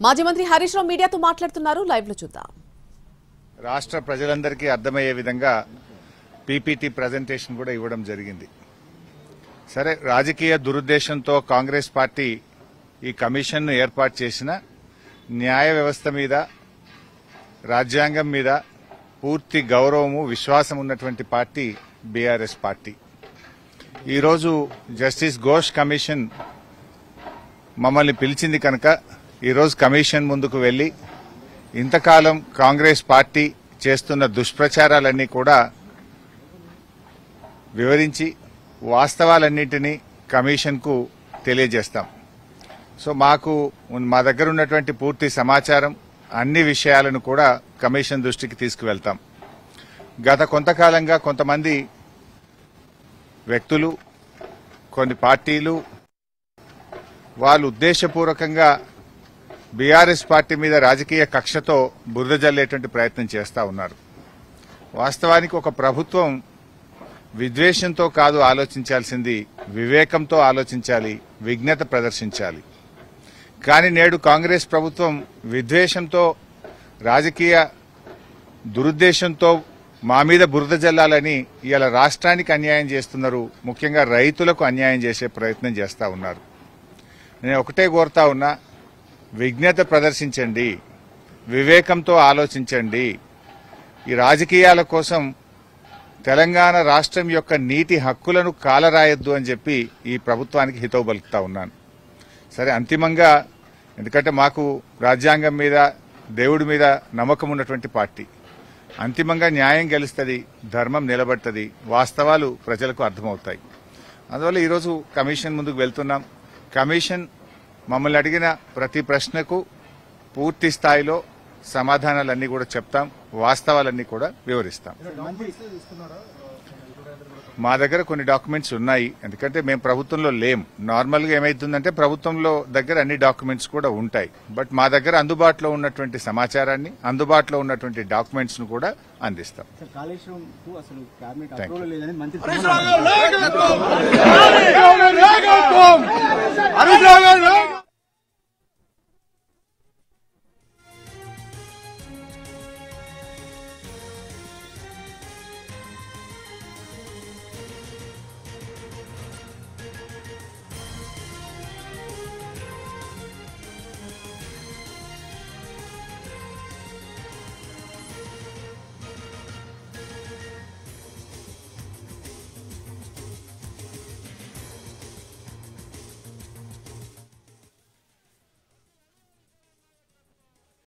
మాజీ మంత్రి హరీష్ రావు మీడియాతో మాట్లాడుతున్నారు. లైవ్ లో చూద్దాం. రాష్ట్ర ప్రజలందరికీ అర్థమయ్యే విధంగా పీపీటీ ప్రెజెంటేషన్ కూడా ఇవ్వడం జరిగింది. సరే, రాజకీయ దురుద్దేశంతో కాంగ్రెస్ పార్టీ ఈ కమిషన్ను ఏర్పాటు చేసిన న్యాయ వ్యవస్థ మీద, రాజ్యాంగం మీద పూర్తి గౌరవము, విశ్వాసం ఉన్నటువంటి పార్టీ బీఆర్ఎస్ పార్టీ. ఈరోజు జస్టిస్ ఘోష్ కమిషన్ మమ్మల్ని పిలిచింది కనుక ఈరోజు కమిషన్ ముందుకు వెళ్లి ఇంతకాలం కాంగ్రెస్ పార్టీ చేస్తున్న దుష్ప్రచారాలన్నీ కూడా వివరించి వాస్తవాలన్నింటినీ కమిషన్కు తెలియజేస్తాం. సో మా దగ్గర ఉన్నటువంటి పూర్తి సమాచారం, అన్ని విషయాలను కూడా కమిషన్ దృష్టికి తీసుకువెళ్తాం. గత కొంతకాలంగా కొంతమంది వ్యక్తులు, కొన్ని పార్టీలు వాళ్ళు ఉద్దేశపూర్వకంగా బీఆర్ఎస్ పార్టీ మీద రాజకీయ కక్షతో బురద జల్లేటువంటి ప్రయత్నం చేస్తూ ఉన్నారు. వాస్తవానికి ఒక ప్రభుత్వం విద్వేషంతో కాదు ఆలోచించాల్సింది, వివేకంతో ఆలోచించాలి, విజ్ఞత ప్రదర్శించాలి. కానీ నేడు కాంగ్రెస్ ప్రభుత్వం విద్వేషంతో, రాజకీయ దురుద్దేశంతో మా మీద బురద జల్లాలని ఇవాళ రాష్ట్రానికి అన్యాయం చేస్తున్నారు. ముఖ్యంగా రైతులకు అన్యాయం చేసే ప్రయత్నం చేస్తూ ఉన్నారు. నేను ఒకటే కోరుతా ఉన్నా, విజ్ఞత ప్రదర్శించండి, వివేకంతో ఆలోచించండి. ఈ రాజకీయాల కోసం తెలంగాణ రాష్ట్రం యొక్క నీటి హక్కులను కాలరాయొద్దు అని చెప్పి ఈ ప్రభుత్వానికి హితవు పలుకుతా ఉన్నాను. సరే, అంతిమంగా ఎందుకంటే మాకు రాజ్యాంగం మీద, దేవుడి మీద నమ్మకం ఉన్నటువంటి పార్టీ, అంతిమంగా న్యాయం గెలుస్తుంది, ధర్మం నిలబడుతుంది, వాస్తవాలు ప్రజలకు అర్థమవుతాయి. అందువల్ల ఈరోజు కమిషన్ ముందుకు వెళ్తున్నాం. కమిషన్ మమ్మల్ని అడిగిన ప్రతి ప్రశ్నకు పూర్తి స్థాయిలో సమాధానాలన్నీ కూడా చెప్తాం, వాస్తవాలన్నీ కూడా వివరిస్తాం. మా దగ్గర కొన్ని డాక్యుమెంట్స్ ఉన్నాయి, ఎందుకంటే మేము ప్రభుత్వంలో లేం. నార్మల్గా ఏమైతుందంటే ప్రభుత్వంలో దగ్గర అన్ని డాక్యుమెంట్స్ కూడా ఉంటాయి. బట్ మా దగ్గర అందుబాటులో ఉన్నటువంటి సమాచారాన్ని, అందుబాటులో ఉన్నటువంటి డాక్యుమెంట్స్ ను కూడా అందిస్తాం. Harish Ravu